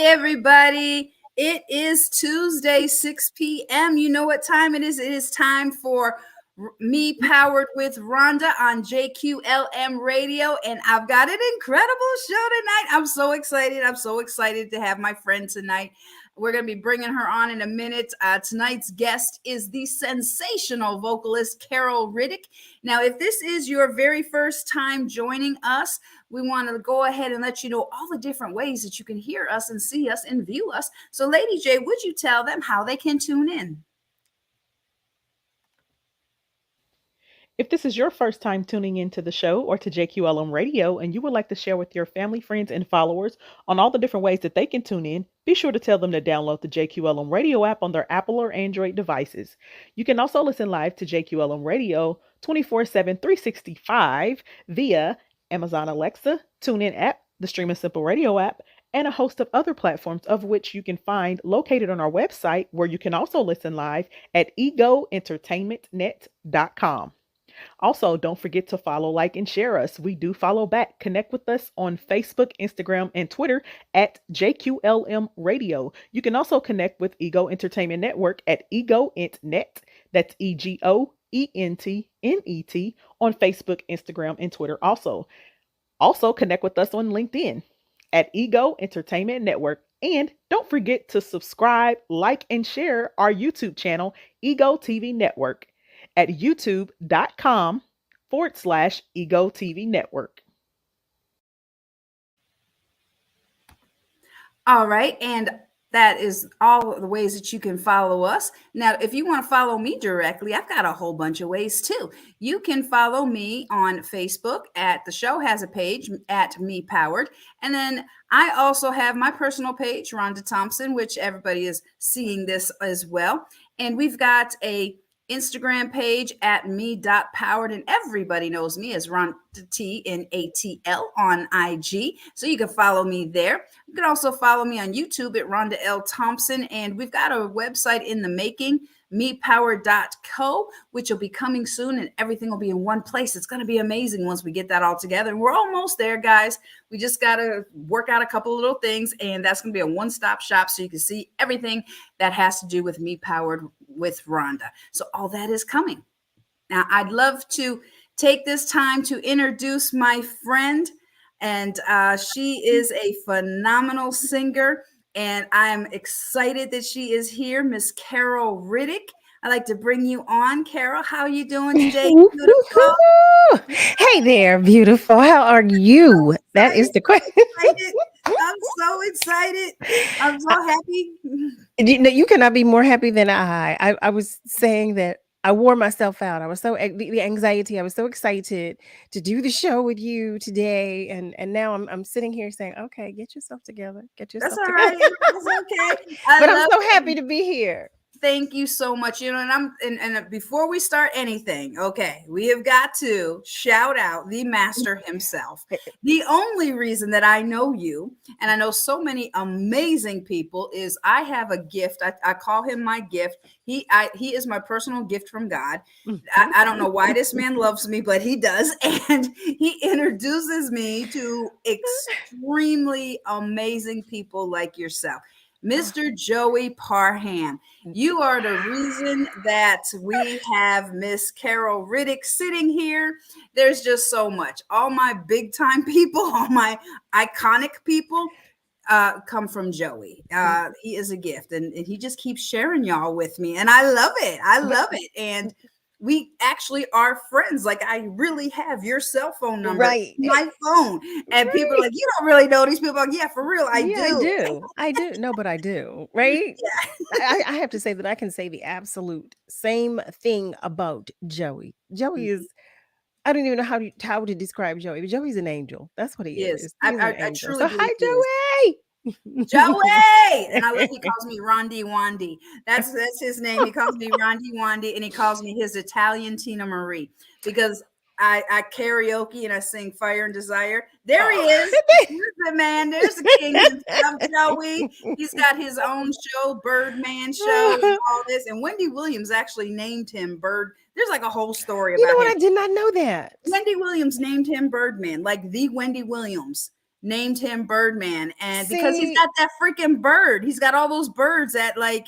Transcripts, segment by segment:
everybody. It is Tuesday, 6 p.m. You know what time it is? It is time for Me Powered with Rhonda on JQLM Radio. And I've got an incredible show tonight. I'm so excited. I'm so excited to have my friend tonight. We're going to be bringing her on in a minute. Tonight's guest is the sensational vocalist, Carol Riddick. Now, if this is your very first time joining us, we want to go ahead and let you know all the different ways that you can hear us and see us and view us. So, Lady J, would you tell them how they can tune in? If this is your first time tuning into the show or to JQLM Radio and you would like to share with your family, friends, and followers on all the different ways that they can tune in, be sure to tell them to download the JQLM Radio app on their Apple or Android devices. You can also listen live to JQLM Radio 24/7, 365 via Amazon Alexa, TuneIn app, the Stream and Simple Radio app, and a host of other platforms of which you can find located on our website, where you can also listen live at egoentertainmentnet.com. Also, don't forget to follow, like, and share us. We do follow back. Connect with us on Facebook, Instagram, and Twitter at JQLM Radio. You can also connect with Ego Entertainment Network at EgoEntNet. That's EgoEntNet on Facebook, Instagram, and Twitter also. Also, connect with us on LinkedIn at Ego Entertainment Network. And don't forget to subscribe, like, and share our YouTube channel, Ego TV Network, at youtube.com/Ego TV Network. All right. And that is all the ways that you can follow us. Now, if you want to follow me directly, I've got a whole bunch of ways too. You can follow me on Facebook at the show has a page at Me Powered. And then I also have my personal page, Rhonda Thompson, which everybody is seeing this as well. And we've got a Instagram page at me.powered, and everybody knows me as Rhonda TNATL on IG. So you can follow me there. You can also follow me on YouTube at Rhonda L. Thompson. And we've got a website in the making, mepower.co, which will be coming soon, and everything will be in one place. It's going to be amazing once we get that all together. And we're almost there, guys. We just got to work out a couple of little things, and that's going to be a one-stop shop so you can see everything that has to do with Me Powered with Rhonda. So all that is coming. Now, I'd love to take this time to introduce my friend, and she is a phenomenal singer. And I'm excited that she is here, Miss Carol Riddick. I'd like to bring you on, Carol. How are you doing today? Beautiful. Hey there, beautiful. How are you? That is the question. I'm so excited. I'm so happy. You cannot be more happy than I was saying that I wore myself out. I was so the anxiety. I was so excited to do the show with you today, and now I'm sitting here saying, "Okay, get yourself together. Get yourself That's all together." right. That's okay. But I'm so happy to be here. Thank you so much. You know, and before we start anything, okay, we have got to shout out the master himself. The only reason that I know you, and I know so many amazing people, is I have a gift. I call him my gift. He is my personal gift from God. I don't know why this man loves me, but he does. And he introduces me to extremely amazing people like yourself. Mr. Joey Parham, you are the reason that we have Miss Carol Riddick sitting here. There's just so much. All my big time people, all my iconic people come from Joey. He is a gift, and he just keeps sharing y'all with me. And I love it. I love it. And we actually are friends. Like, I really have your cell phone number, right? My phone. And people are like, you don't really know these people. Like, yeah, for real, I do. I do. No, but I do, right? Yeah. I have to say that I can say the absolute same thing about Joey. Joey is, I don't even know how to describe Joey, but Joey's an angel. That's what he is. I truly so hi, Joey. Joey, and I love he calls me Rondi Wandi. That's his name. He calls me Rondi Wandi, and he calls me his Italian Tina Marie, because I karaoke and I sing Fire and Desire. There he is. There's the man. There's the king of Joey. He's got his own show, Birdman show, and all this. And Wendy Williams actually named him Bird. There's like a whole story about him. I did not know that. Wendy Williams named him Birdman, like the Wendy Williams. named him Birdman. And because he's See, got that freaking bird, he's got all those birds that like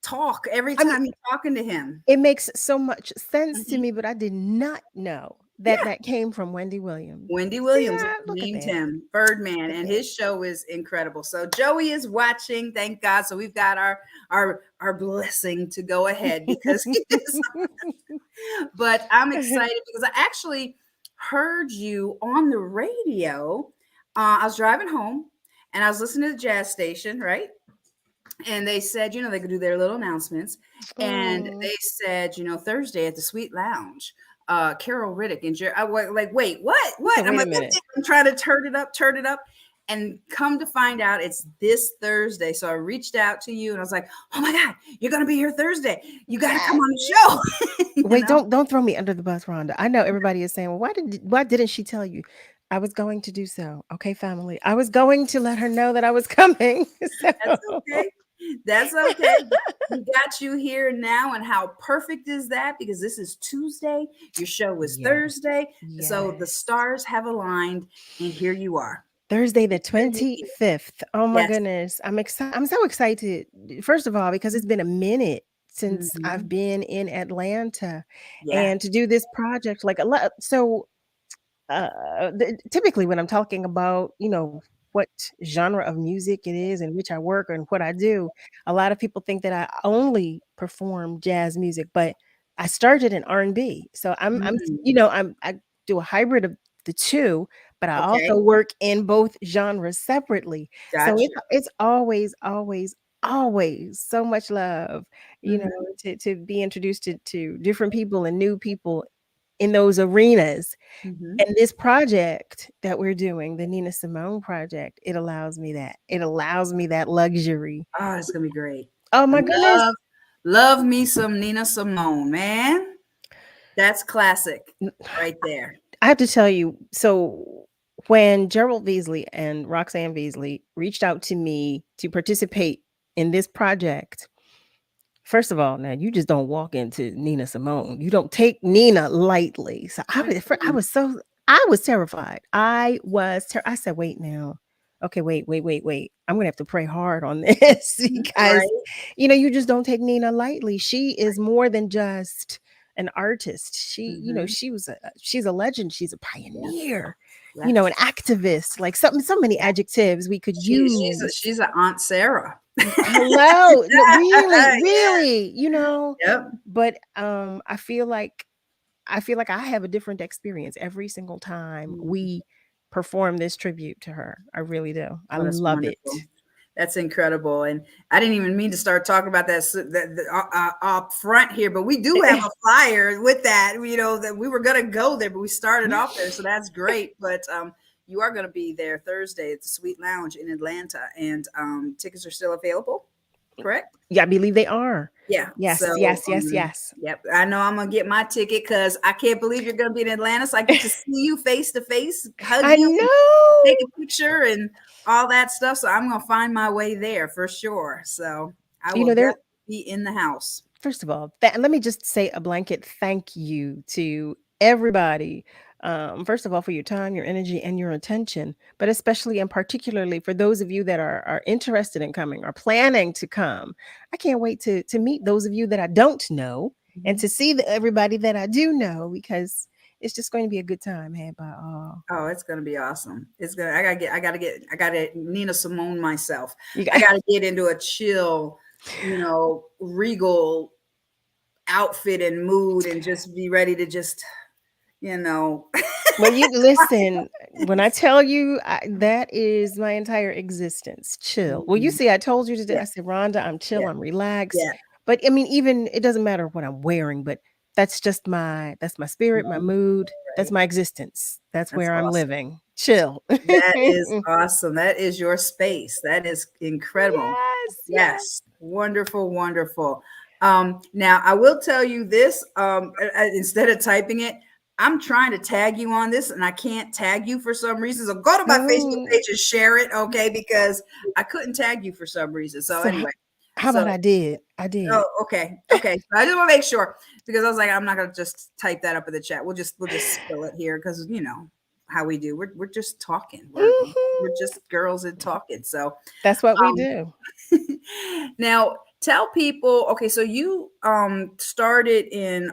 talk every I mean, time you're talking to him. it makes so much sense to Mhm. me, but I did not know that Yeah. that came from Wendy Williams. Wendy See Williams that? Look at named that. him Birdman, Look at and that. his show is incredible. So Joey is watching, thank God. So we've got our blessing to go ahead because he is. But I'm excited because I actually heard you on the radio. I was driving home and I was listening to the jazz station, right? And they said, they could do their little announcements. And Oh, they said, Thursday at the Sweet Lounge, Carol Riddick and Jerry. I was like, wait, what? I said, I'm wait a like, minute. I'm trying to turn it up. And come to find out it's this Thursday. So I reached out to you and I was like, oh my God, you're going to be here Thursday. You got to come on the show. You Wait, know? don't throw me under the bus, Rhonda. I know everybody is saying, well, why didn't she tell you? I was going to do so. Okay, family. I was going to let her know that I was coming. So. That's okay. That's okay. We got you here now. And how perfect is that? Because this is Tuesday. Your show is Yes. Thursday. Yes. So the stars have aligned and here you are. Thursday the 25th. Oh my Yes. goodness. I'm excited. I'm so excited. First of all, because it's been a minute since I've been in Atlanta, and to do this project, like a lot. So typically when I'm talking about, what genre of music it is in which I work and what I do, a lot of people think that I only perform jazz music, but I started in R&B. So I do a hybrid of the two, but I also work in both genres separately. So it's always, always, always so much love, to be introduced to different people and new people in those arenas. And this project that we're doing, the Nina Simone project, it allows me that. It allows me that luxury. Oh, it's gonna be great. Oh my goodness. Love me some Nina Simone, man. That's classic right there. I have to tell you, so when Gerald Beasley and Roxanne Beasley reached out to me to participate in this project, first of all, now you just don't walk into Nina Simone. You don't take Nina lightly. So I was terrified. I said, wait now. Okay, wait. I'm gonna have to pray hard on this because you just don't take Nina lightly. She is more than just an artist. She, she's a legend. She's a pioneer. An activist. Like so many adjectives we could use. She's an Aunt Sarah. Hello. No, really, Yep. But I feel like I have a different experience every single time we perform this tribute to her. I really do. I love wonderful. it. That's incredible. And I didn't even mean to start talking about that up front here, but we do have a flyer with that, that we were going to go there, but we started off there. So that's great. But you are going to be there Thursday at the Sweet Lounge in Atlanta, and tickets are still available, correct? Yeah, I believe they are. Yeah. Yes, So, yes. Yep. I know I'm going to get my ticket because I can't believe you're going to be in Atlanta. So I get to see you face to face, hug I you, know. take a picture and all that stuff. So I'm going to find my way there for sure. So I will definitely be in the house. First of all, let me just say a blanket thank you to everybody. First of all, for your time, your energy, and your attention, but especially and particularly for those of you that are interested in coming or planning to come. I can't wait to meet those of you that I don't know and to see everybody that I do know, because it's just going to be a good time had by all. Oh, it's going to be awesome. It's going to, I got to Nina Simone myself. I got to get into a chill, regal outfit and mood and just be ready to just, Well, you listen, when I tell you that is my entire existence, chill. Well, you see, I told you today, I said, Rhonda, I'm chill, I'm relaxed. Yeah. But I mean, even it doesn't matter what I'm wearing, but that's my spirit, my mood. That's my existence. That's where I'm living. Chill. That is awesome. That is your space. That is incredible. Yes. Wonderful, wonderful. Now I will tell you this, instead of typing it, I'm trying to tag you on this and I can't tag you for some reason. So go to my Facebook page and share it. Okay. Because I couldn't tag you for some reason. So anyway. How about I did? Oh, okay. Okay. So I just want to make sure, because I was like, I'm not going to just type that up in the chat. We'll just spill it here because, how we do. We're just talking. Mhm. We're just girls and talking. So That's what we do. now tell people, okay, so you started in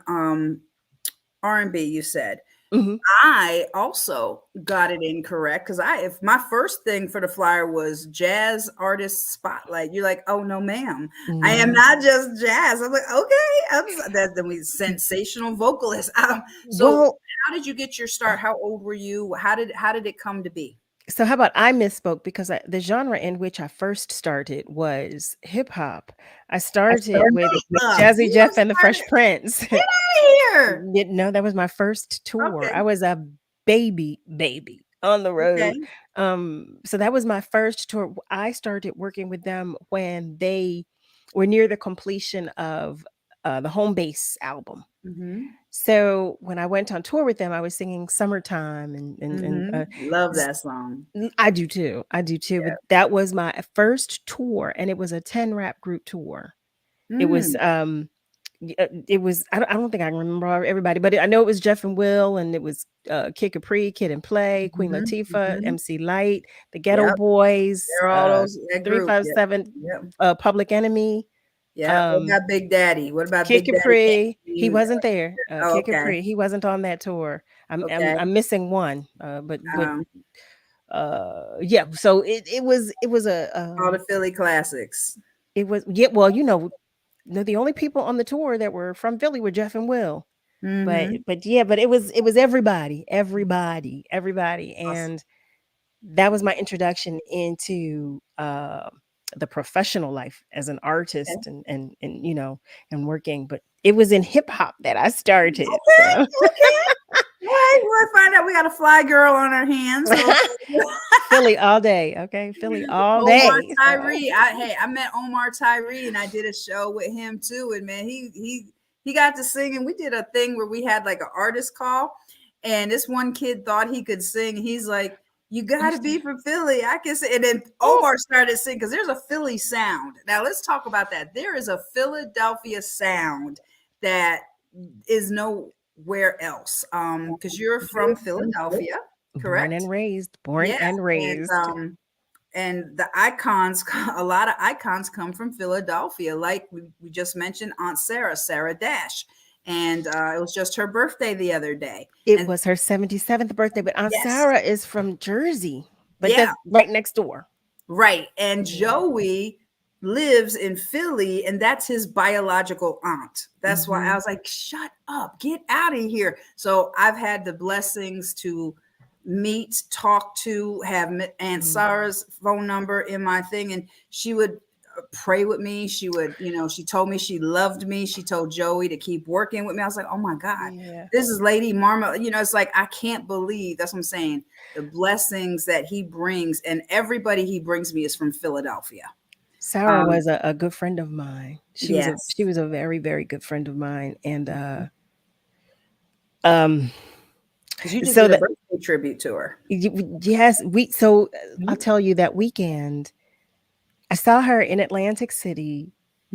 R&B, you said. Mhm. I also got it incorrect because if my first thing for the flyer was jazz artist spotlight, you're like, oh no, ma'am, I am No. not just jazz. I'm like, okay, then we sensational vocalist. So Well, how did you get your start? How old were you? How did it come to be? so how about I misspoke because the genre in which I first started was hip hop. I started with Jazzy You Jeff and the started Fresh Prince. here. No, that was my first tour. Okay. I was a baby on the road. Okay. So that was my first tour. I started working with them when they were near the completion of the Home Base album. Mm-hmm. So when I went on tour with them, I was singing "Summertime" and Love that song. I do too. I do too. Yeah. But that was my first tour, and it was a 10 rap group tour. It was it was I don't think I can remember everybody, but I know it was Jeff and Will, and it was Kid Capri, Kid and Play, Queen Latifah, MC Light, the Ghetto Yep. Boys, They're all those that group. 357, Yep. Public Enemy. Yeah. What about Big Daddy? What about Kid Big Daddy? Capri? He wasn't there. Oh, Kid okay. Capri, he wasn't on that tour. Okay. I'm missing one. But yeah. So it was all the Philly classics. it was well, the only people on the tour that were from Philly were Jeff and Will. But yeah, but it was everybody, and that was my introduction into the professional life as an artist and working. But it was in hip hop that I started. Okay. So. Right, we'll find out we got a fly girl on our hands. Philly all day, okay? Philly all day. Omar Tyree. I met Omar Tyree and I did a show with him too. And man, he got to sing, and we did a thing where we had like an artist call, and this one kid thought he could sing. He's like, you got to be from Philly. I can say. And then Omar started singing because there's a Philly sound. Now let's talk about that. There is a Philadelphia sound that is nowhere else. Because you're from Philadelphia, correct? Born and raised. And the icons, a lot of icons come from Philadelphia. Like we just mentioned Aunt Sarah Dash. And it was just her birthday the other day. It was her 77th birthday, but Aunt Sarah is from Jersey, but that's right next door. Right. And Joey lives in Philly, and that's his biological aunt. That's why I was like, shut up, get out of here. So I've had the blessings to meet, talk to, have Aunt Sarah's phone number in my thing, and she would pray with me. She would, she told me she loved me. She told Joey to keep working with me. I was like, oh my God, this is Lady Marma. It's like, I can't believe, that's what I'm saying, the blessings that he brings, and everybody he brings me is from Philadelphia. Sarah was a good friend of mine. She was a very, very good friend of mine. And you just did a birthday tribute to her. Yes, I'll tell you, that weekend I saw her in Atlantic City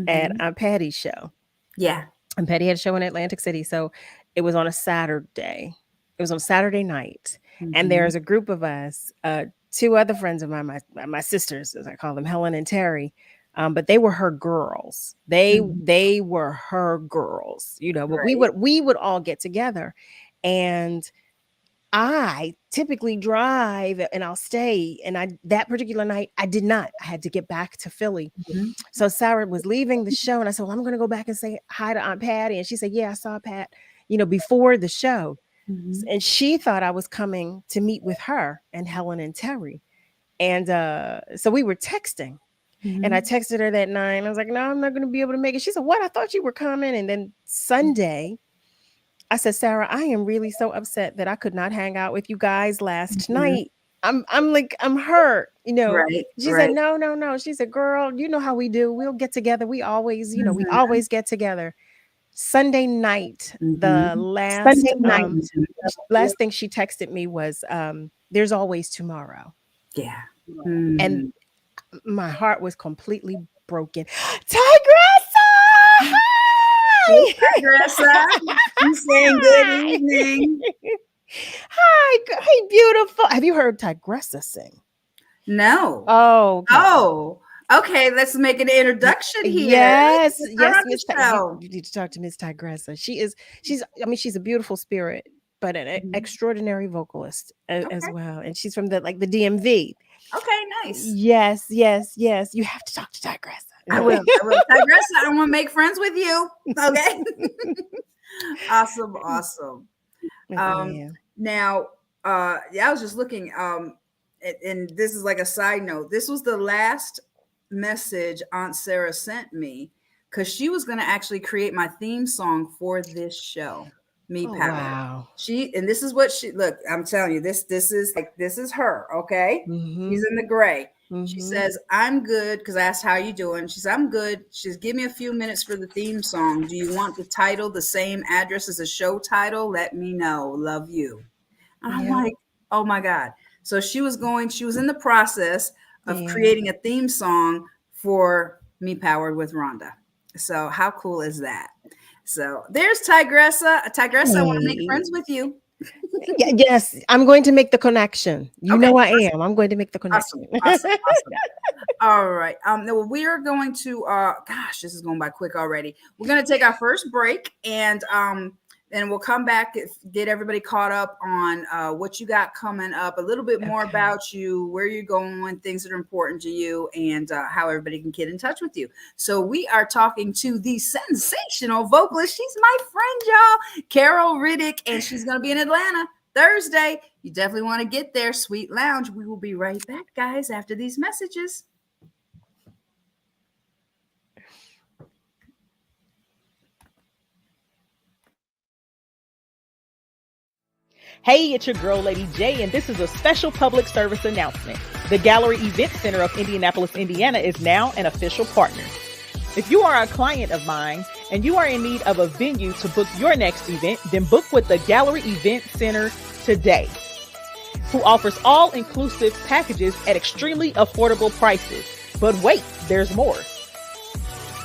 at Aunt Patty's show. Yeah. Aunt Patty had a show in Atlantic City. So it was on a Saturday. It was on Saturday night. And there's a group of us, two other friends of mine, my sisters, as I call them, Helen and Terry. But they were her girls. They were her girls, but we would all get together. And I typically drive and I'll stay. And that particular night, I did not. I had to get back to Philly. So Sarah was leaving the show, and I said, well, I'm going to go back and say hi to Aunt Patty. And she said, yeah, I saw Pat, before the show. And she thought I was coming to meet with her and Helen and Terry. And so we were texting. And I texted her that night. I was like, no, I'm not going to be able to make it. She said, what? I thought you were coming. And then Sunday, I said, Sarah, I am really so upset that I could not hang out with you guys last night. I'm hurt, Right, she said, no. She said, girl, you know how we do. We'll get together. We always, we always get together. Sunday night, the last thing she texted me was, there's always tomorrow. Yeah. And my heart was completely broken. Tigressa! Hi! Tigressa, you saying good evening. Hi, Hi, beautiful. Have you heard Tigressa sing? No. Oh, okay. Oh, okay. Let's make an introduction here. Yes, Let's get her yes, on the Miss. show. You need to talk to Miss Tigressa. She's a beautiful spirit, but an Mhm. extraordinary vocalist as Okay. well. And she's from the DMV. Okay. Nice. Yes, yes, yes. You have to talk to Tigressa. I will. Tigressa, I want to make friends with you. Okay. Awesome. Awesome. Yeah. Now, yeah, I was just looking, and this is like a side note. This was the last message Aunt Sarah sent me because she was going to actually create my theme song for this show, Me Oh, Power. wow. And this is what look, I'm telling you, this is her, okay? Mhm. She's in the gray. She Mhm. says, I'm good, because I asked, how you doing? She said, I'm good. She says, give me a few minutes for the theme song. Do you want the title the same address as a show title? Let me know. Love you. And I'm Yeah. like, oh my God. So she was in the process of Yeah. creating a theme song for Me Powered with Rhonda. So how cool is that? So there's Tigressa. Tigressa, I want to make Hey. friends with you. Yes, I'm going to make the connection. You Okay, know I am. I'm going to make the connection. Awesome. All right. We are going to gosh, this is going by quick already. We're going to take our first break, and then we'll come back, get everybody caught up on what you got coming up, a little bit more about you, where you're going, things that are important to you, and how everybody can get in touch with you. So we are talking to the sensational vocalist. She's my friend, y'all, Carol Riddick, and she's going to be in Atlanta Thursday. You definitely want to get there. Sweet Lounge. We will be right back, guys, after these messages. Hey, it's your girl, Lady J, and this is a special public service announcement. The Gallery Event Center of Indianapolis, Indiana is now an official partner. If you are a client of mine and you are in need of a venue to book your next event, then book with the Gallery Event Center today, who offers all-inclusive packages at extremely affordable prices. But wait, there's more.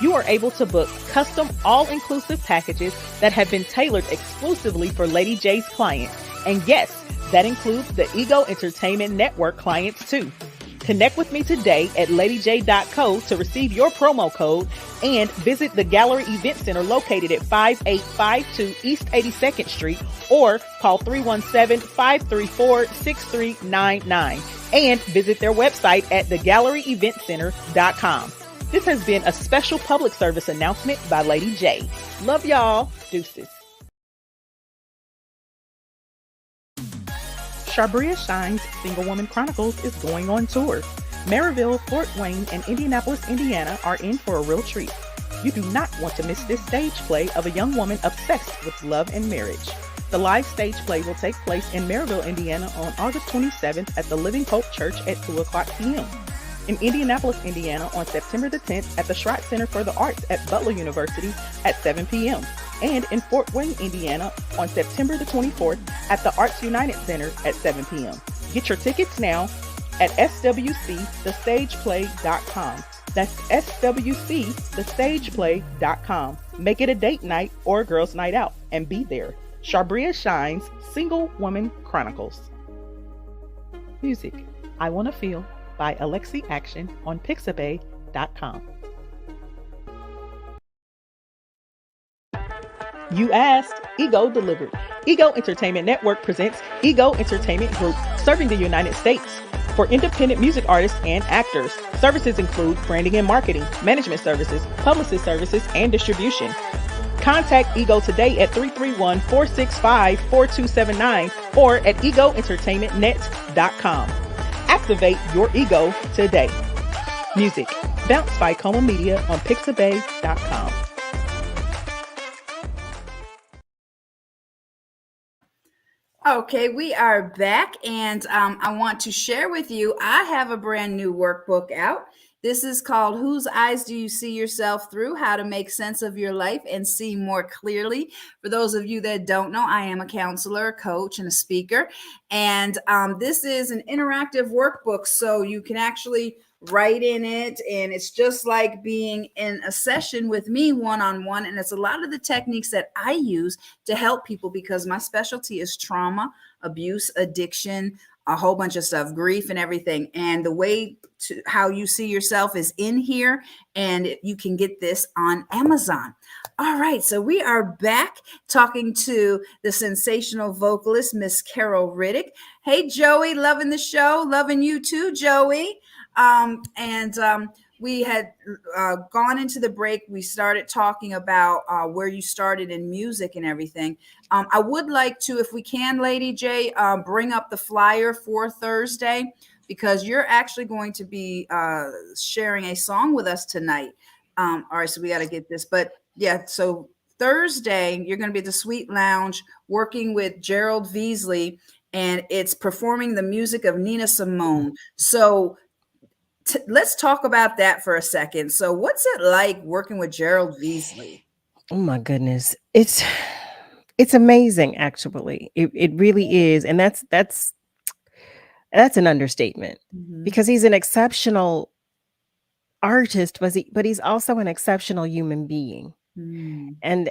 You are able to book custom all-inclusive packages that have been tailored exclusively for Lady J's clients. And yes, that includes the Ego Entertainment Network clients too. Connect with me today at ladyj.co to receive your promo code and visit the Gallery Event Center located at 5852 East 82nd Street or call 317-534-6399 and visit their website at thegalleryeventcenter.com. This has been a special public service announcement by Lady J. Love y'all. Deuces. Sharbria Shine's Single Woman Chronicles is going on tour. Maryville, Fort Wayne, and Indianapolis, Indiana are in for a real treat. You do not want to miss this stage play of a young woman obsessed with love and marriage. The live stage play will take place in Maryville, Indiana on August 27th at the Living Hope Church at 2 o'clock p.m. In Indianapolis, Indiana on September the 10th at the Schrott Center for the Arts at Butler University at 7 p.m. And in Fort Wayne, Indiana on September the 24th at the Arts United Center at 7 p.m. Get your tickets now at swcthestageplay.com. That's swcthestageplay.com. Make it a date night or a girls' night out and be there. Sharbria Shine's Single Woman Chronicles. Music, I Wanna Feel by Alexi Action on Pixabay.com. You asked, Ego delivered. Ego Entertainment Network presents Ego Entertainment Group, serving the United States. For independent music artists and actors, services include branding and marketing, management services, publicist services, and distribution. Contact Ego today at 331-465-4279 or at egoentertainmentnet.com. Activate your ego today. Music, Bounce by Coma Media on Pixabay.com. Okay, we are back, and I want to share with you, I have a brand new workbook out. This is called Whose Eyes Do You See Yourself Through? How to Make Sense of Your Life and See More Clearly. For those of you that don't know, I am a counselor, a coach, and a speaker. And this is an interactive workbook, so you can actually right in it. And it's just like being in a session with me one-on-one. And it's a lot of the techniques that I use to help people because my specialty is trauma, abuse, addiction, a whole bunch of stuff, grief and everything. And the way to how you see yourself is in here, and you can get this on Amazon. All right, so we are back talking to the sensational vocalist, Miss Carol Riddick. Hey, Joey, loving the show, loving you too, Joey. And we had gone into the break. We started talking about where you started in music and everything. I would like to, if we can, Lady J, bring up the flyer for Thursday, because you're actually going to be sharing a song with us tonight. All right, so we got to get this. But yeah, so Thursday, you're going to be at the Sweet Lounge working with Gerald Veasley, and it's performing the music of Nina Simone. So let's talk about that for a second. So what's it like working with Gerald Veasley? Oh my goodness. It's amazing, actually. It really is. And that's an understatement, because he's an exceptional artist, but he's also an exceptional human being. And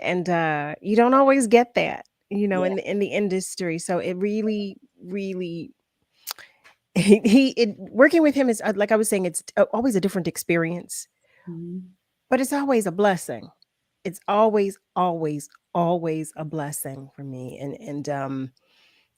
you don't always get that, Yeah. in the industry. So it really, really, working with him is, like I was saying, it's always a different experience, but it's always a blessing. It's always, always, always a blessing for me. And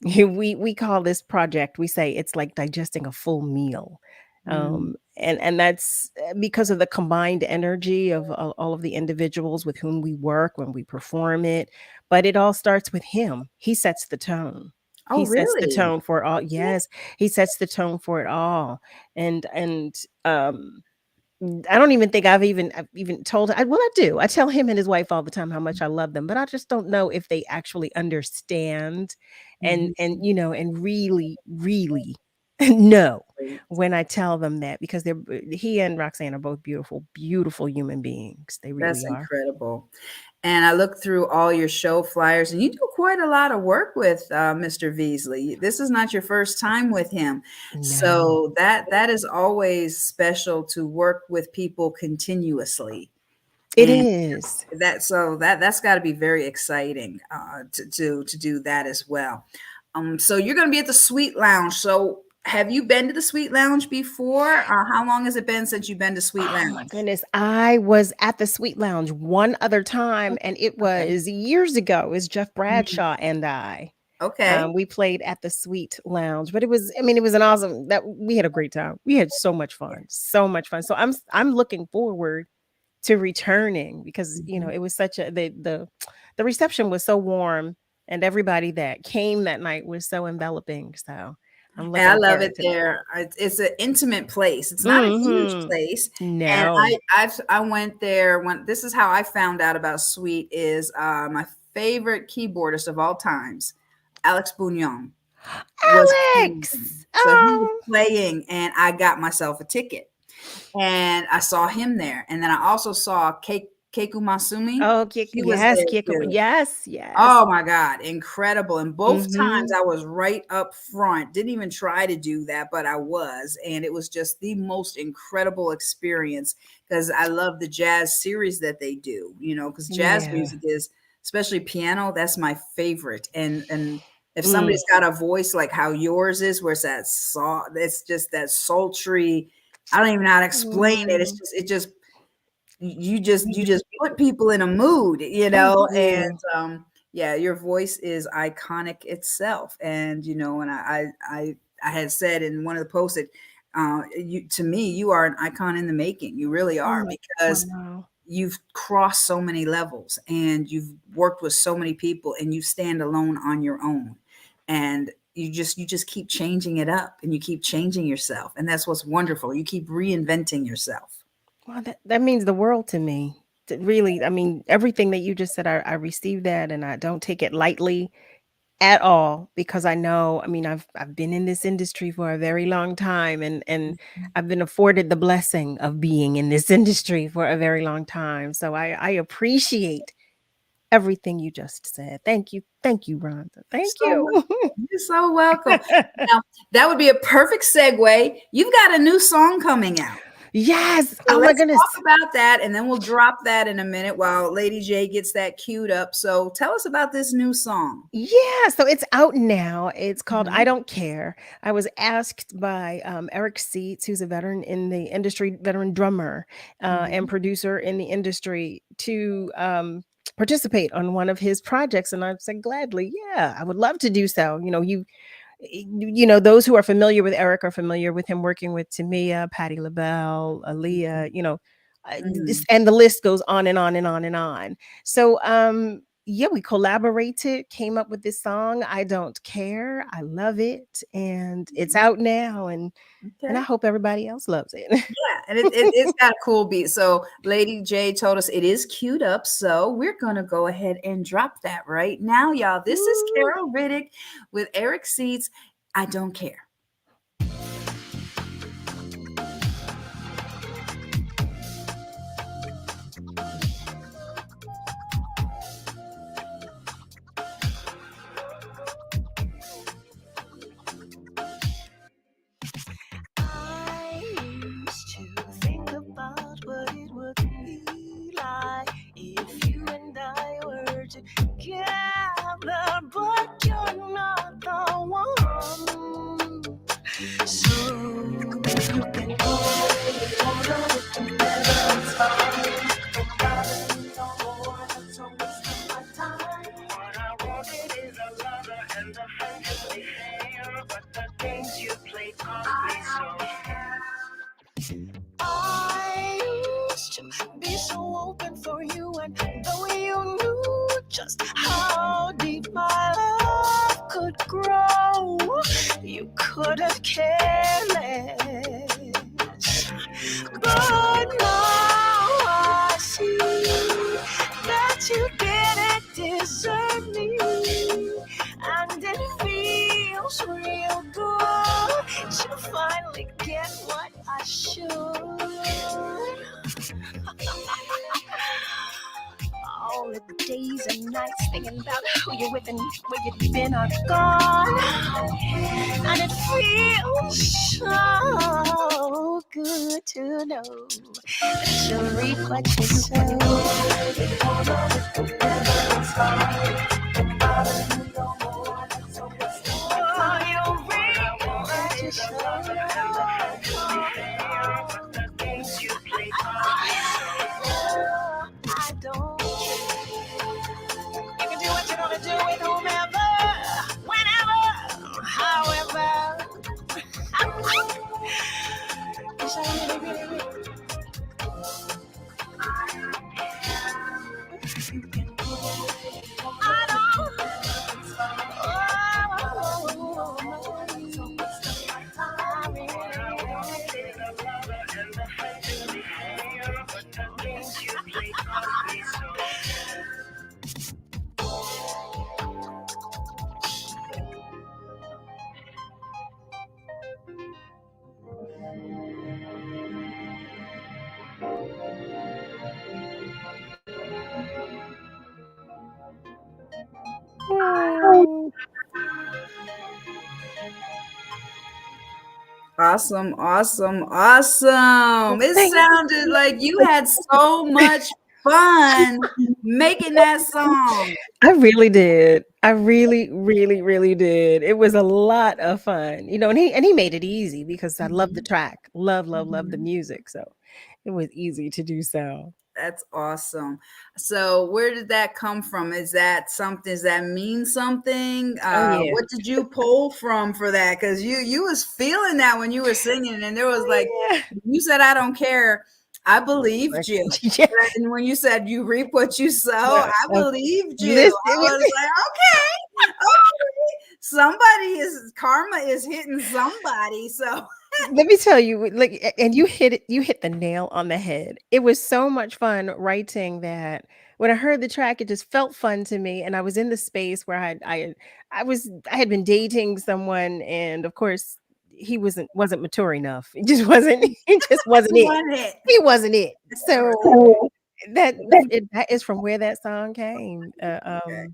we call this project, we say it's like digesting a full meal. And that's because of the combined energy of all of the individuals with whom we work when we perform it. But it all starts with him. He sets the tone. Oh, He sets the really? tone for it all. Yes, he sets the tone for it all. And I don't even think I've even told. Well, I do. I tell him and his wife all the time how much I love them, but I just don't know if they actually understand and and really, really know when I tell them that, because he and Roxanne are both beautiful, beautiful human beings. They That's really are. incredible. And I looked through all your show flyers, and you do quite a lot of work with Mr. Veasley. This is not your first time with him. No. So that is always special, to work with people continuously. It And is. that's got to be very exciting to do that as well. So you're going to be at the Sweet Lounge. So have you been to the Sweet Lounge before? How long has it been since you've been to Sweet Oh my Lounge? goodness. I was at the Sweet Lounge one other time, and it Okay. was years ago. It was Jeff Bradshaw and I. Okay. We played at the Sweet Lounge, but it was an awesome, that we had a great time. We had so much fun, so much fun. So I'm looking forward to returning, because it was such the reception was so warm, and everybody that came that night was so enveloping. So I'm And I looking love it forward to that. there. It's an intimate place. It's not a huge place. And No. I went there when, this is how I found out about Sweet, is my favorite keyboardist of all times, Alex Bugnon, was playing. Alex. So he was Oh. playing, and I got myself a ticket, and I saw him there. And then I also saw Keiko Masumi. Oh, He was yes, there Kiko. too. Yes, yes. Oh my God, incredible. And both times Mhm. I was right up front. Didn't even try to do that, but I was. And it was just the most incredible experience, because I love the jazz series that they do, because jazz Yeah. music is, especially piano, that's my favorite. And if Mm. somebody's got a voice like how yours is, where it's that it's just that sultry, I don't even know how to explain it. It's just, you just put people in a mood, Thank you. and yeah, your voice is iconic itself. And and I had said in one of the posts that to me, you are an icon in the making. You really are, because Wow. you've crossed so many levels, and you've worked with so many people, and you stand alone on your own, and you just keep changing it up, and you keep changing yourself, and that's what's wonderful. You keep reinventing yourself. Well, that means the world to me. Really, everything that you just said, I received that, and I don't take it lightly at all, because I know, I've been in this industry for a very long time, and I've been afforded the blessing of being in this industry for a very long time. So I appreciate everything you just said. Thank you. Thank you, Rhonda. Thank So you. welcome. You're so welcome. Now, that would be a perfect segue. You've got a new song coming out. Yes. So Oh my let's goodness. talk about that, and then we'll drop that in a minute while Lady J gets that queued up. So tell us about this new song. Yeah, so it's out now. It's called I Mhm. Don't Care. I was asked by Eric Seitz, who's a veteran in the industry, veteran drummer and Mhm. producer in the industry, to participate on one of his projects. And I said, gladly, yeah, I would love to do so. Those who are familiar with Eric are familiar with him working with Tamia, Patti LaBelle, Aaliyah, Mhm. and the list goes on and on and on and on. So, yeah, we collaborated, came up with this song. I Don't Care. I love it. And it's out now. And I Okay. hope everybody else loves it. Yeah, and it's got a cool beat. So Lady J told us it is queued up. So we're gonna go ahead and drop that right now, y'all. This is Woo. Carol Riddick with Eric Seitz. I don't care. I used to think about what it would be like if you and I were together, but you're not the one. So you can go together, it's fine. Don't bother me no more, that's a waste of my time. What I wanted is a lover and a friend to be fair, but the games you play cost me so. I used to be so open for you, and though you knew just how deep my love could grow, you could have cared less. But now I see that you didn't deserve me, and it feels real good to finally get what I should. All the days and nights thinking about who you're with and where you've been are gone, and it feels so good to know that you'll reap what you sow. Oh, you'll reap what you sow. I don't care. You can do what you're gonna do with whomever, whenever, however. Yes, I really, really, really. I don't. Wow. Awesome, awesome, awesome. It Thank sounded like you had so much fun making that song. I really did. I really, really, really did. It was a lot of fun, and he made it easy because I love the Mhm. track, love the Mhm. music, so it was easy to do so. That's awesome. So where did that come from? Is that something? Does that mean something? Oh yeah, What did you pull from for that? Because you was feeling that when you were singing, and there was like oh yeah. you said, "I don't care." I believed Like, you, yeah. and when you said you reap what you sow, Well, I believed you. listen, I was like, okay, okay, somebody is karma is hitting somebody. So let me tell you, like, and you hit it. You hit the nail on the head. It was so much fun writing that. When I heard the track, it just felt fun to me, and I was in the space where I had been dating someone, and of course, he wasn't mature enough. It just wasn't. It just that's wasn't it. one hit. He wasn't it. So that is from where that song came. Okay.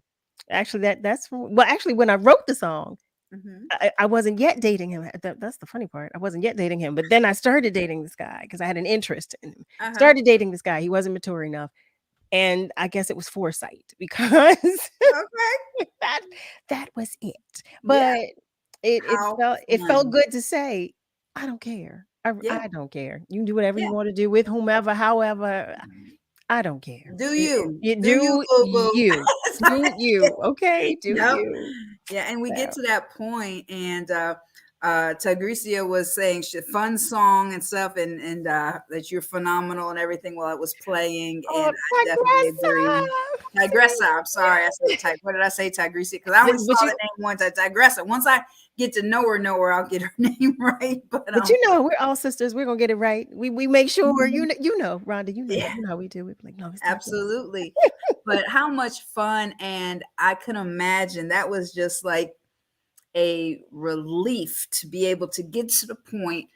Actually, that's from, well, actually, when I wrote the song, Mhm. I wasn't yet dating him. That's the funny part. I wasn't yet dating him, but then I started dating this guy because I had an interest in him. Uh-huh. Started dating this guy. He wasn't mature enough, and I guess it was foresight because Okay. that that was it. Yeah. But it How felt fun. good to say, I don't care. Yeah. I don't care. You can do whatever Yeah. you want to do with whomever, however. I don't care. Do you? You Do you, do boo boo? you. Do you. Okay. Do Yep. you. Yeah, and we get So, to that point, and Tagricia was saying fun song and stuff, and that you're phenomenal and everything while it was playing, and oh, I definitely agree. Tigressa, I'm sorry, I said what did I say, Tagricia? Because I only saw but the you name once. Tigressa. Once I get to know her, I'll get her name right. But but you know, we're all sisters. We're gonna get it right. We make sure mhm. you know, Rhonda, Yeah, you know how we do. We're like, no, it's Tigressa. absolutely. But how much fun, and I can imagine that was just like a relief to be able to get to the point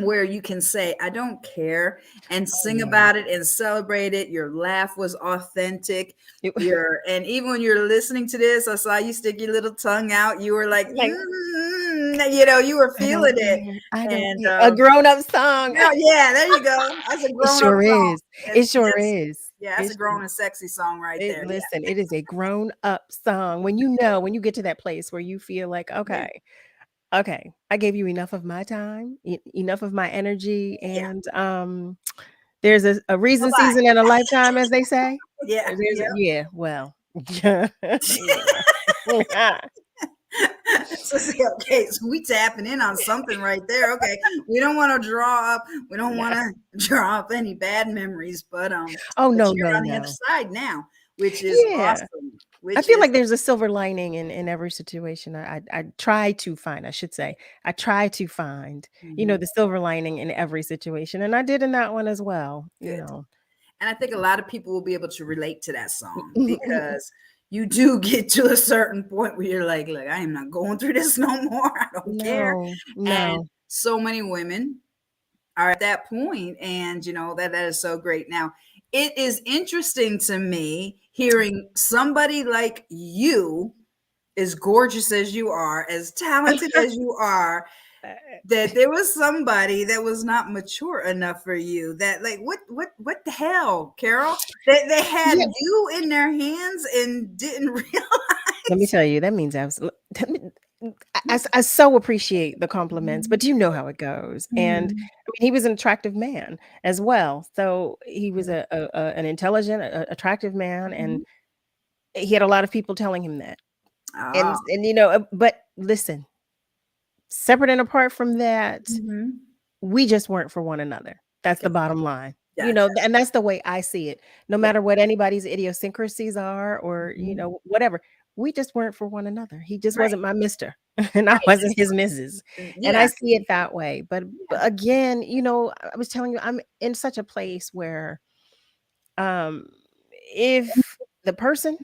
where you can say, I don't care, and Oh, sing yeah. about it and celebrate it. Your laugh was authentic. And even when you're listening to this, I saw you stick your little tongue out. You were like, like, you were I don't feeling it. care. I don't And care. A grown-up song. yeah, there you go. That's a It grown up sure song. is. It sure is. Yeah, that's a It grown and sexy song right there. Yeah. listen, it is a grown-up song. When you get to that place where you feel like, Yeah. okay, I gave you enough of my time, enough of my energy, Yeah. and there's a reason, Bye-bye. season, and a lifetime, as they say. Yeah. Well, yeah. So, okay, so we tapping in on something right there. Okay, we don't want to draw up any bad memories, but Oh, but no, you're no, on the other no. side now, which is Yeah. awesome. I feel like there's a silver lining in every situation. I try to find, I should say, I try to find, the silver lining in every situation. And I did in that one as well, good. And I think a lot of people will be able to relate to that song because you do get to a certain point where you're like, look, I am not going through this no more. I don't care. No. And so many women are at that point, and that is so great. Now, it is interesting to me hearing somebody like you, as gorgeous as you are, as talented as you are, that there was somebody that was not mature enough for you. That like what the hell, Carol? They had Yeah. you in their hands and didn't realize. Let me tell you, that means absolutely. I so appreciate the compliments, but you know how it goes. And I mean, he was an attractive man as well. So he was an intelligent, attractive man, and he had a lot of people telling him that. Ah. And but listen, separate and apart from that, we just weren't for one another. That's the bottom line. Gotcha. And that's the way I see it. No matter what anybody's idiosyncrasies are, or whatever, we just weren't for one another. He just wasn't my mister, and I wasn't his missus. And I see it that way. But again, I was telling you, I'm in such a place where if the person,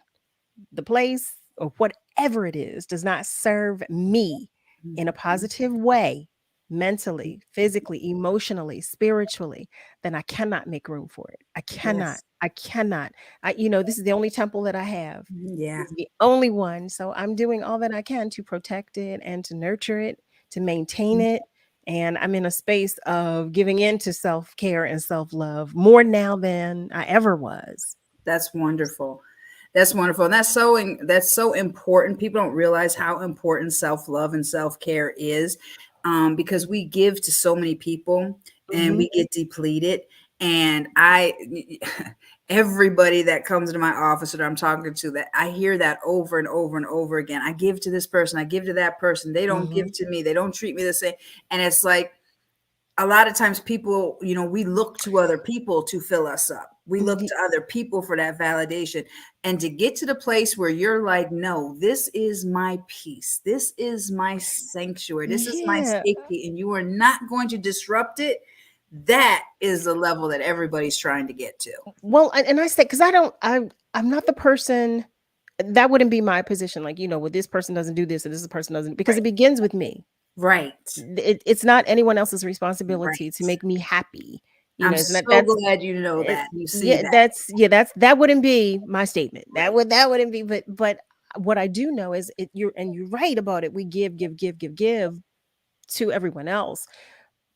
the place, or whatever it is does not serve me in a positive way, mentally, physically, emotionally, spiritually, then I cannot make room for it. I cannot. Yes. I cannot. This is the only temple that I have. Yeah. It's the only one. So I'm doing all that I can to protect it and to nurture it, to maintain it. And I'm in a space of giving into self-care and self-love more now than I ever was. That's wonderful. That's wonderful. And that's so important. People don't realize how important self-love and self-care is, because we give to so many people and we get depleted. And everybody that comes into my office that I'm talking to, that I hear that over and over and over again. I give to this person. I give to that person. They don't give to me. They don't treat me the same. And it's like, a lot of times people, we look to other people to fill us up. We look to other people for that validation. And to get to the place where you're like, no, this is my peace. This is my sanctuary. This is my safety. And you are not going to disrupt it. That is the level that everybody's trying to get to. Well, and I say, because I'm not the person, that wouldn't be my position. Like, well, this person doesn't do this and this person doesn't, because it begins with me. Right. It's not anyone else's responsibility to make me happy. I'm It's not, so glad you know it, that. You see that. that wouldn't be my statement. That wouldn't be, but what I do know is you're right about it. We give to everyone else.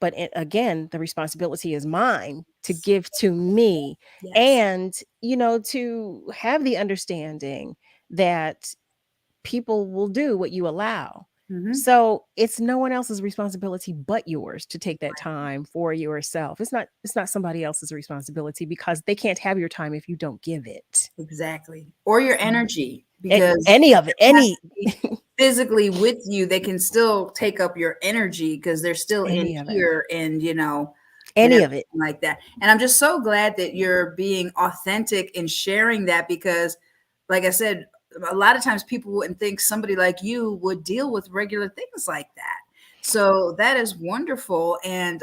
But again, the responsibility is mine to give to me, Yes. and to have the understanding that people will do what you allow. Mhm. So it's no one else's responsibility but yours to take that time for yourself. It's not somebody else's responsibility, because they can't have your time if you don't give it. Exactly. Or your energy, A- because any of it, they have any to be physically with you. They can still take up your energy because they're still in any of it, here and, and any of everything it. like that. And I'm just so glad that you're being authentic in sharing that, because, like I said, a lot of times people wouldn't think somebody like you would deal with regular things like that. So that is wonderful. And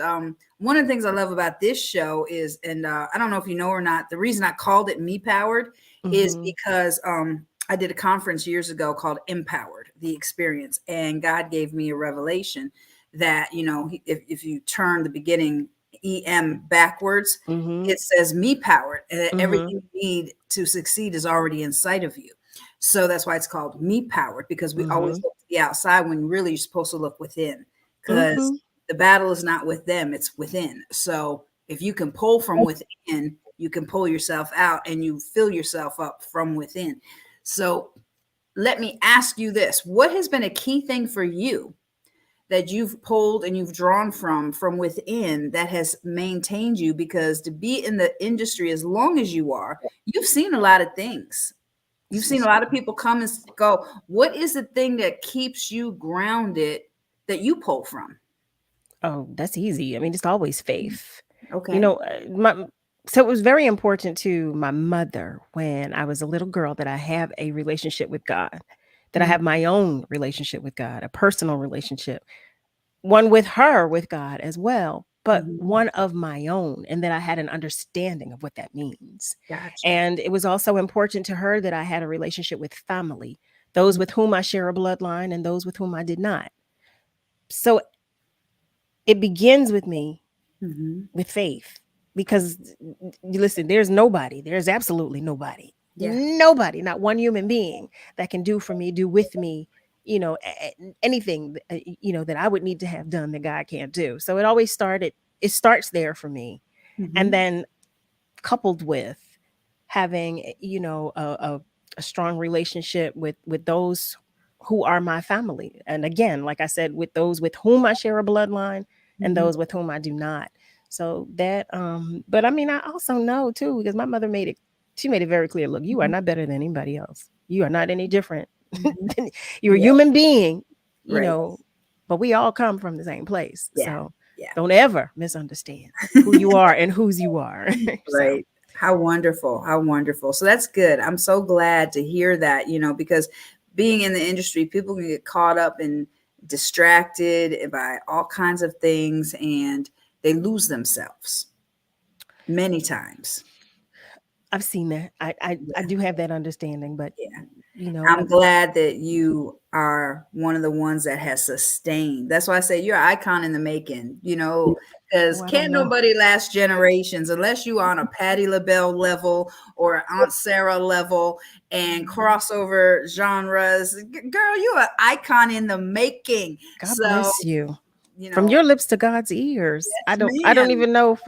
one of the things I love about this show is, and I don't know if you know or not, the reason I called it Me Powered is Mhm. because I did a conference years ago called Empowered, the Experience. And God gave me a revelation that, if you turn the beginning EM backwards, Mhm. it says Me Powered, and that Mhm. everything you need to succeed is already inside of you. So that's why it's called Me Powered, because we always Mhm. look to the outside when really you're supposed to look within, because Mhm. the battle is not with them, it's within. So if you can pull from within, you can pull yourself out and you fill yourself up from within. So let me ask you this. What has been a key thing for you that you've pulled and you've drawn from within that has maintained you? Because to be in the industry as long as you are, you've seen a lot of things. You've This seen is a lot of true. people come and go. What is the thing that keeps you grounded that you pull from? Oh, that's easy. I mean, it's always faith. You Okay. know, so it was very important to my mother when I was a little girl that I have a relationship with God, that I Mhm, have my own relationship with God, a personal relationship, one with her, with God as well, but mhm. one of my own, and that I had an understanding of what that means. Gotcha. And it was also important to her that I had a relationship with family, those Mhm, with whom I share a bloodline and those with whom I did not. So it begins with me mhm. with faith, because listen, there's absolutely Yeah. not one human being that can do for me, do with me, anything, that I would need to have done that God can't do. So it starts there for me. And Mhm, then coupled with having, a strong relationship with those who are my family, and again, like I said, with those with whom I share a bloodline and mhm, those with whom I do not. So that but I mean, I also know too, because my mother she made it very clear, look, you are mhm, not better than anybody else, you are not any different. mhm. You're a Yeah. human being, Right. but we all come from the same place. Yeah. So Yeah. don't ever misunderstand who you are and whose you are. So Right. How wonderful. How wonderful. So that's good. I'm so glad to hear that, because being in the industry, people can get caught up and distracted by all kinds of things, and they lose themselves many times. I've seen that. I Yeah. do have that understanding, but Yeah. you know, I'm glad that you are one of the ones that has sustained. That's why I say you're an icon in the making, because oh, I don't can't know. nobody last generations unless you on a Patti LaBelle level or an Aunt Sarah level and crossover genres. Girl, you're an icon in the making. God So, bless you. you From know, your lips to God's ears. yes, I don't ma'am. even know if.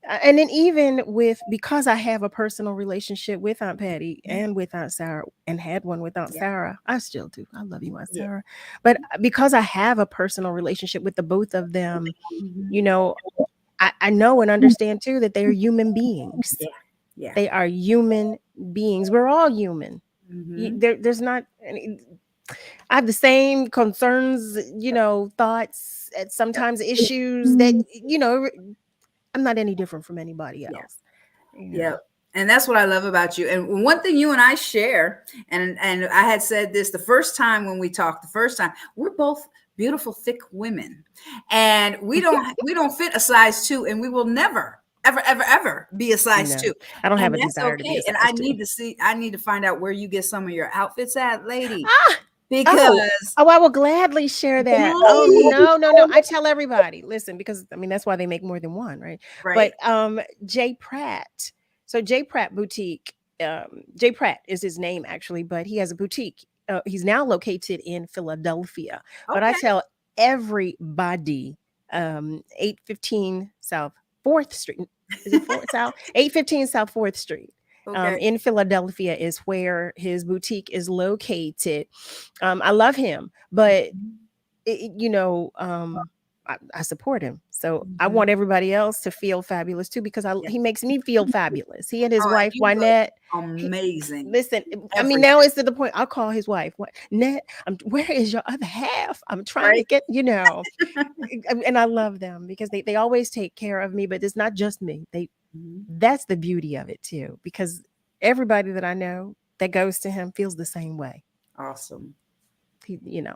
And then even because I have a personal relationship with Aunt Patty and with Aunt Sarah, and had one with Aunt Yeah. Sarah, I still do. I love you, Aunt Yeah. Sarah. But because I have a personal relationship with the both of them, Mhm. you know, I know and understand too that they are human beings. Yeah. Yeah. They are human beings. We're all human. Mhm. There's not any, I have the same concerns, thoughts, and sometimes issues that, I'm not any different from anybody Yeah. else. You know. Yep. And that's what I love about you. And one thing you and I share, and I had said this the first time when we talked, the first time, we're both beautiful, thick women. And we don't fit a size 2, and we will never, ever, ever, ever be a size No, 2. I don't have And a that's desire to be a okay. And size two. I need to find out where you get some of your outfits at, lady. Ah, because I will gladly share that. Oh no. I tell everybody, listen, because I mean that's why they make more than one, right? right. But Jay Pratt. So Jay Pratt Boutique. Jay Pratt is his name actually, but he has a boutique. He's now located in Philadelphia. But I Okay. tell everybody, 815 South 4th Street. Is it 4th South? 815 South 4th Street. Okay. In Philadelphia is where his boutique is located. I love him, but I support him. So I want everybody else to feel fabulous too, because he makes me feel fabulous. He and his Oh, wife, you look Wynette. amazing. Listen, I mean, Everything. now it's to the point I'll call his wife. What, Net? Where is your other half? I'm trying to get, and I love them because they always take care of me, but it's not just me. That's the beauty of it too, because everybody that I know that goes to him feels the same way. Awesome.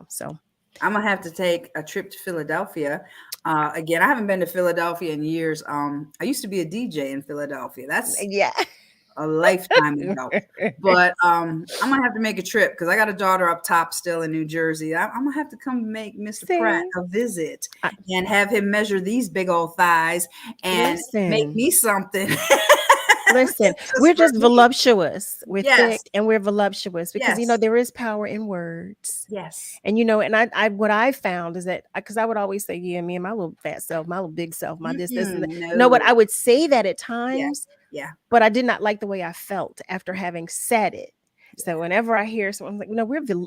So I'm gonna have to take a trip to Philadelphia. Again, I haven't been to Philadelphia in years. I used to be a DJ in Philadelphia. That's a lifetime ago. But I'm gonna have to make a trip because I got a daughter up top still in New Jersey. I'm gonna have to come make Mr. Pratt a visit and have him measure these big old thighs and make me something. Listen, we're just voluptuous. We're thick and we're voluptuous because there is power in words. Yes. And and I what I found is that because I would always say, me and my little fat self, my little big self, my this and that. No, but I would say that at times. Yeah. But I did not like the way I felt after having said it. So whenever I hear someone like,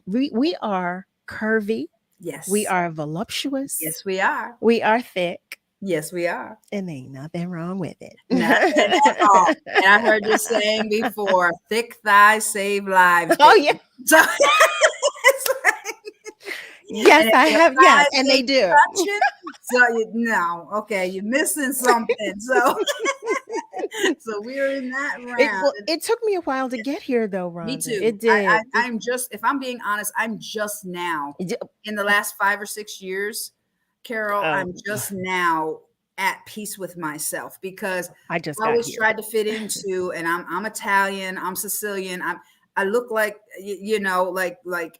we are curvy. Yes. We are voluptuous. Yes, we are. We are thick. Yes, we are. And ain't nothing wrong with it. Nothing at all. And I heard you saying before, thick thighs save lives. Oh, yeah. So, yes, I have. Yes, and they do. You're missing something. So we're in that round. It took me a while to get here, though, Rhonda. Me too. It did. I'm just, if I'm being honest, I'm just now in the last 5 or 6 years, Carol, I'm just now at peace with myself because I always tried to fit into, and I'm Italian, I'm Sicilian, I look like like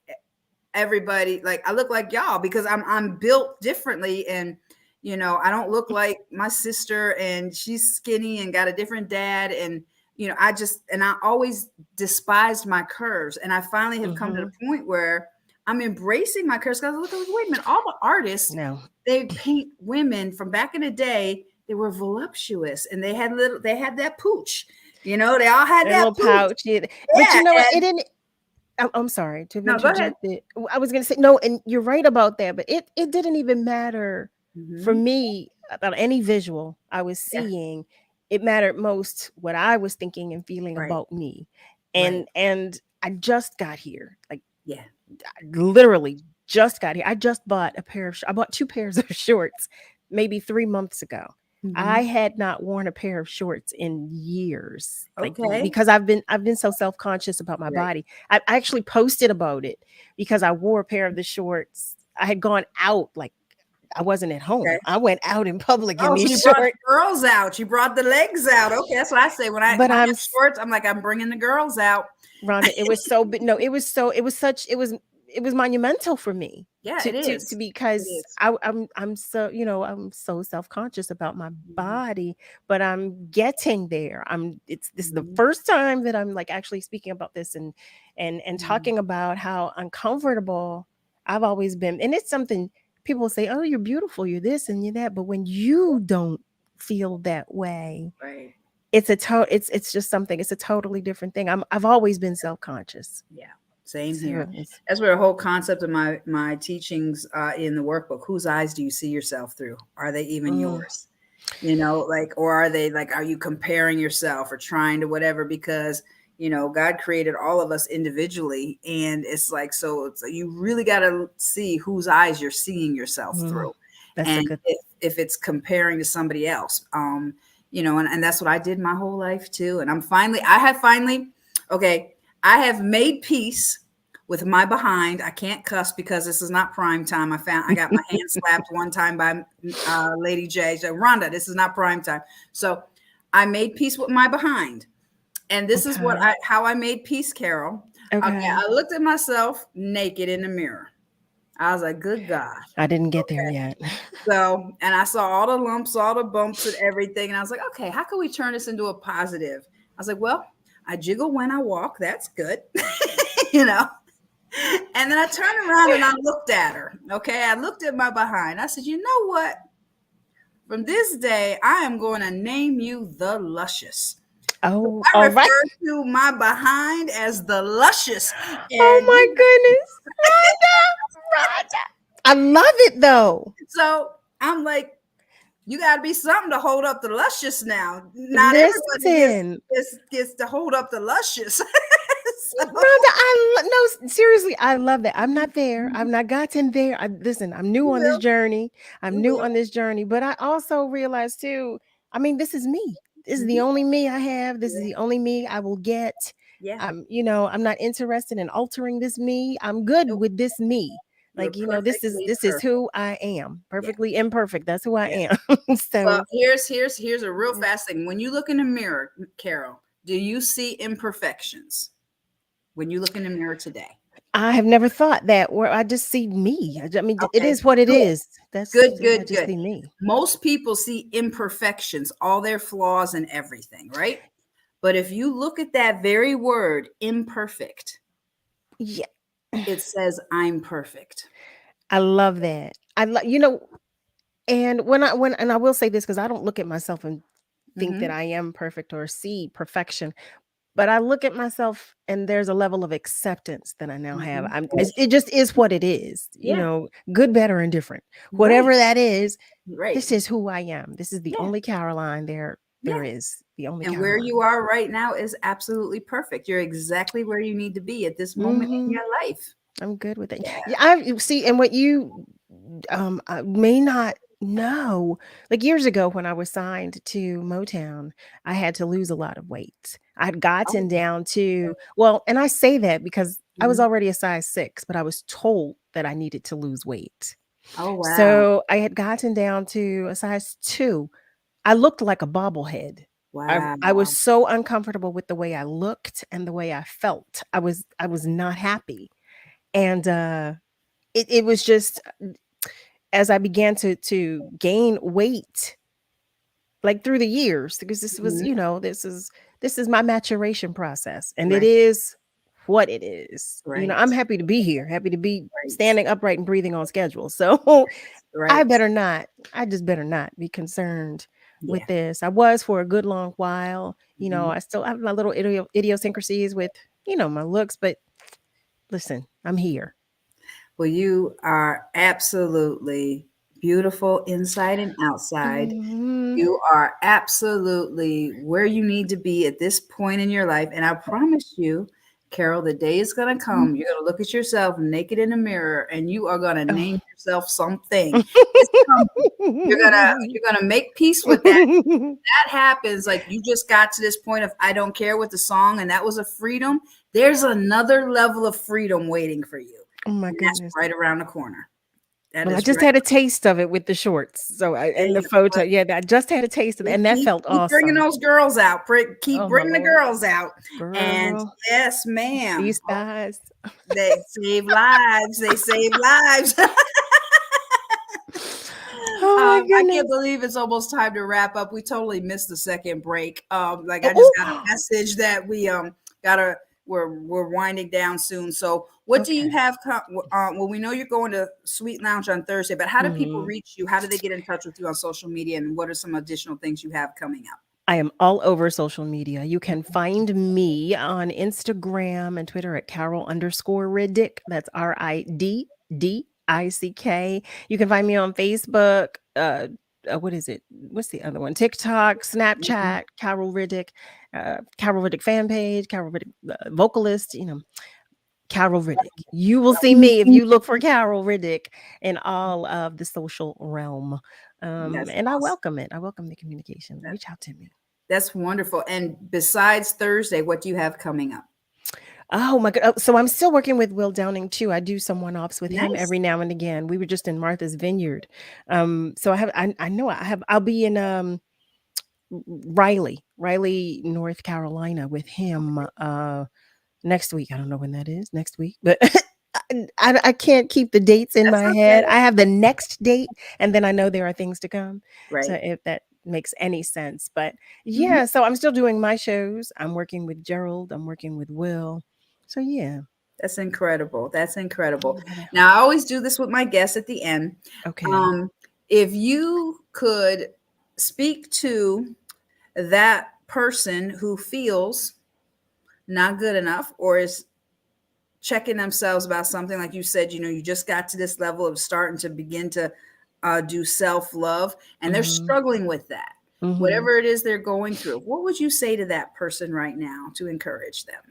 everybody, like I look like y'all because I'm built differently, and I don't look like my sister, and she's skinny and got a different dad, and I always despised my curves, and I finally have come to the point where I'm embracing my curves because I look like, wait a minute, all the artists, they paint women from back in the day. They were voluptuous and they had that pooch, they all had that little pouch. But it didn't. I'm sorry to interject it. I was going to say, no, and you're right about that, but it didn't even matter for me about any visual I was seeing. It mattered most what I was thinking and feeling about me. And I just got here. I literally just got here. I just bought I bought 2 pairs of shorts maybe 3 months ago. I had not worn a pair of shorts in years. Because I've been so self-conscious about my body. I actually posted about it because I wore a pair of the shorts. I had gone out, I wasn't at home. I went out in public in these shorts. Brought the girls out. She brought the legs out. Okay, that's what I say when I have shorts. I'm like, I'm bringing the girls out. Rhonda, it was so no, it was monumental for me. Yeah, it is because I'm so I'm so self-conscious about my body, but I'm getting there. This is the first time that I'm actually speaking about this and talking about how uncomfortable I've always been. And it's something people say, oh, you're beautiful, you're this and you're that, but when you don't feel that way, right, it's just something. It's a totally different thing. I've always been self-conscious. Yeah, same here. That's where the whole concept of my teachings in the workbook. Whose eyes do you see yourself through? Are they even yours? Or are they are you comparing yourself or trying to whatever? Because God created all of us individually, and it's so you really got to see whose eyes you're seeing yourself through. That's if it's comparing to somebody else. And that's what I did my whole life too. And I have made peace with my behind. I can't cuss because this is not prime time. I got my hand slapped one time by Lady J. So, Rhonda, this is not prime time. So I made peace with my behind. And this is how I made peace, Carol. Okay. I looked at myself naked in the mirror. I was like, good God. I didn't get there yet. So, and I saw all the lumps, all the bumps and everything. And I was like, okay, how can we turn this into a positive? I was like, well, I jiggle when I walk. That's good. you know? And then I turned around and I looked at her. Okay. I looked at my behind. I said, you know what? From this day, I am going to name you the Luscious. Oh, I all refer right. to my behind as the Luscious. Oh And my goodness. Rhonda. I love it though. so I'm like, you got to be something to hold up the Luscious now. Not everybody Listen, gets to hold up the Luscious. Rhonda, no, seriously, I love that. I'm not there. I've not gotten there. Listen, I'm new You on this will. journey. I'm You new will. on this journey, but I also realize too, I mean, this is me. This is the Mhm. only me I have. This is Yeah. the only me I will get. Yeah. I'm not interested in altering this me. I'm good Nope. with this me. You're Like, this is perfectly perfect. who I am. Yeah. Perfectly imperfect. That's who I Yeah. am. Well, So here's a real fast thing. When you look in the mirror, Carol, do you see imperfections when you look in the mirror today? I have never thought that where I just see me. I mean, it Okay, is what it good. is. That's Good, I good, just good. see me. Most people see imperfections, all their flaws and everything, right? But if you look at that very word, imperfect, Yeah. it says, I'm perfect. I love that. I love, and and I will say this because I don't look at myself and think that Mhm. I am perfect or see perfection, but I look at myself and there's a level of acceptance that I now have. Mhm. It just is what it is, Yeah, good, better, and different. right, Whatever that is, right. this is who I am. This is the Yeah, only Caroline there yeah. is. The only And where Caroline. you are right now is absolutely perfect. You're exactly where you need to be at this moment in Hmm. your life. I'm good with it. Yeah. Yeah, I see, and what you may not know, like years ago when I was signed to Motown, I had to lose a lot of weight. I'd Oh, gotten down to, well, and I say that because I was mhm. already a size 6, but I was told that I needed to lose weight. Oh, wow. So I had gotten down to a size 2. I looked like a bobblehead. I was Wow. so uncomfortable with the way I looked and the way I felt. I was not happy. And it was just as I began to gain weight, like through the years, because this was, Mhm. this is my maturation process, and it Right, is what it is. I'm right, happy to be here, happy to be right, standing upright and breathing on schedule. So I right. better not, I just better not be concerned with Yeah. this. I was for a good long while. Mhm. I still have my little idiosyncrasies with, my looks, but listen, I'm here. Well, you are absolutely beautiful inside and outside. Mhm. You are absolutely where you need to be at this point in your life. And I promise you, Carol, the day is going to come. You're going to look at yourself naked in the mirror and you are going to name yourself something. It's coming. You're gonna make peace with that. That happens. Like you just got to this point of I don't care with the song, and that was a freedom. There's another level of freedom waiting for you. Oh my And that's goodness. right around the corner. That Well, I is just right. had a taste of it with the shorts. So in the photo, yeah, I just had a taste of it, and that felt Keep bringing awesome. those girls out. Keep Oh my bringing the Lord. girls out. And Girl, yes, ma'am. these thighs. They save lives. They save lives. Oh my I can't goodness. believe it's almost time to wrap up. We totally missed the second break. Like I just got a Oh, message that we gotta we're winding down soon. So what do you okay. have? Well, we know you're going to Sweet Lounge on Thursday, but how do people Mhm. reach you? How do they get in touch with you on social media? And what are some additional things you have coming up? I am all over social media. You can find me on Instagram and Twitter at Carol_Riddick. That's RIDDICK. You can find me on Facebook. What is it? What's the other one? TikTok, Mhm. Snapchat, Carol Riddick, Carol Riddick fan page, Carol Riddick vocalist. Carol Riddick. You will see me if you look for Carol Riddick in all of the social realm. That's And I awesome. welcome it. I welcome the communication. That- Reach out to me. That's wonderful. And besides Thursday, what do you have coming up? Oh my God. Oh, so I'm still working with Will Downing too. I do some one-offs with him Nice. every now and again. We were just in Martha's Vineyard. So I know I'll be in Raleigh, North Carolina with him next week. I don't know when that is next week, but I can't keep the dates in That's my okay. head. I have the next date, and then I know there are things to come. So Right. if that makes any sense, but Mhm. yeah, so I'm still doing my shows. I'm working with Gerald. I'm working with Will. So yeah. That's incredible. That's incredible. Yeah. Now, I always do this with my guests at the end. Okay. If you could speak to that person who feels not good enough or is checking themselves about something, like you said, you just got to this level of starting to begin to do self-love, and they're Mhm. struggling with that, Mhm. whatever it is they're going through, what would you say to that person right now to encourage them?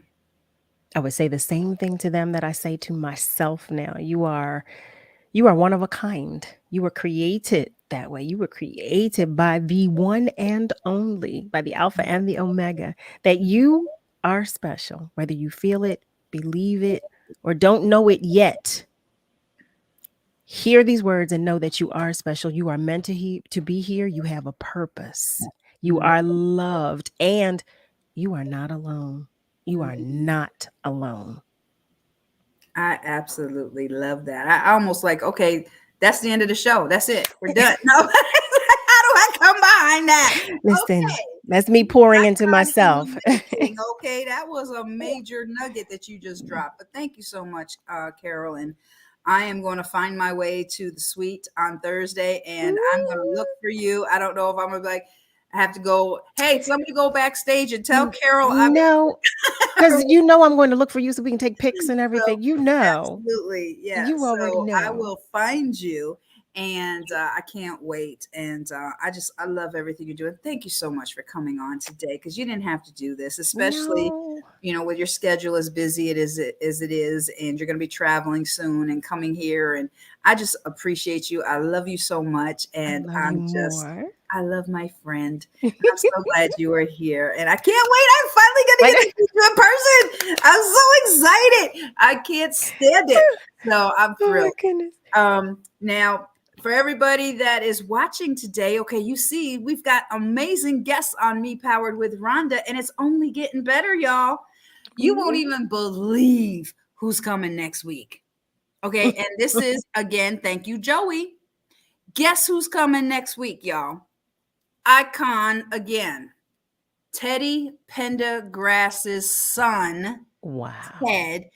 I would say the same thing to them that I say to myself now. You are one of a kind. You were created that way. You were created by the one and only, by the Alpha and the Omega, that you are special, whether you feel it, believe it, or don't know it yet. Hear these words and know that you are special. You are meant to be here. You have a purpose. You are loved, and you are not alone. You are not alone. I absolutely love that. I almost like, okay, that's the end of the show. That's it. We're done. No, how do I come behind that? Listen, Okay. that's me pouring into Icon myself. amazing. Okay, that was a major nugget that you just dropped. But thank you so much, Carol. And I am going to find my way to the suite on Thursday, and I'm going to look for you. I don't know if I'm going to be like, I have to go. Hey, somebody go backstage and tell Carol I'm No, because you know I'm going to look for you so we can take pics and so everything. You know. absolutely, yeah. You already So I know. will find you, and I can't wait. And I love everything you're doing. Thank you so much for coming on today, because you didn't have to do this, especially No. with your schedule as busy as it is, and you're going to be traveling soon and coming here. And I just appreciate you. I love you so much, I and love you more. I love my friend. I'm so glad you are here, and I can't wait. I'm finally going to get to meet you in person. I'm so excited. I can't stand it. So I'm Oh my thrilled. goodness. Now, for everybody that is watching today, okay, you see, we've got amazing guests on Me Powered with Rhonda, and it's only getting better, y'all. You won't even believe who's coming next week. Okay, and this is, again, thank you, Joey. Guess who's coming next week, y'all? Icon again. Teddy Pendergrass's son, Wow. Ted,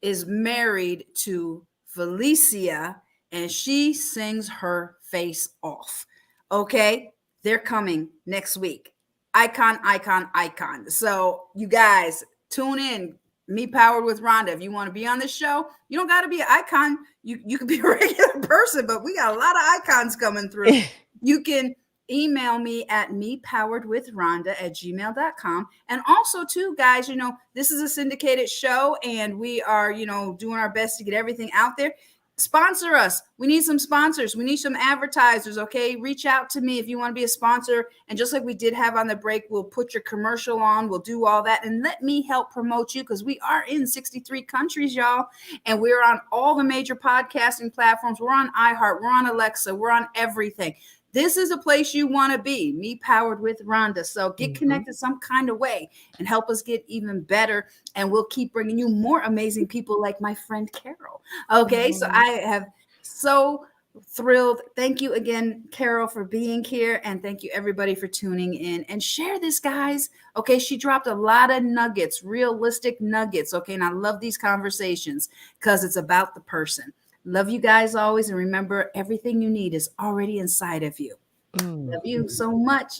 is married to Felicia, and she sings her face off. Okay, they're coming next week. Icon, icon, icon. So you guys tune in. Me Powered with Rhonda. If you want to be on this show, you don't got to be an icon. You can be a regular person, but we got a lot of icons coming through. You can email me at mepoweredwithrhonda@gmail.com. And also, too, guys, this is a syndicated show, and we are, doing our best to get everything out there. Sponsor us. We need some sponsors. We need some advertisers. Okay. Reach out to me if you want to be a sponsor. And just like we did have on the break, we'll put your commercial on. We'll do all that. And let me help promote you, because we are in 63 countries, y'all. And we're on all the major podcasting platforms. We're on iHeart. We're on Alexa. We're on everything. This is a place you want to be. Me Powered with Rhonda. So get connected some kind of way and help us get even better. And we'll keep bringing you more amazing people like my friend Carol. Okay. So I have so thrilled. Thank you again, Carol, for being here. And thank you, everybody, for tuning in. And share this, guys. Okay. She dropped a lot of nuggets, realistic nuggets. Okay. And I love these conversations because it's about the person. Love you guys always. And remember, everything you need is already inside of you. Love you so much.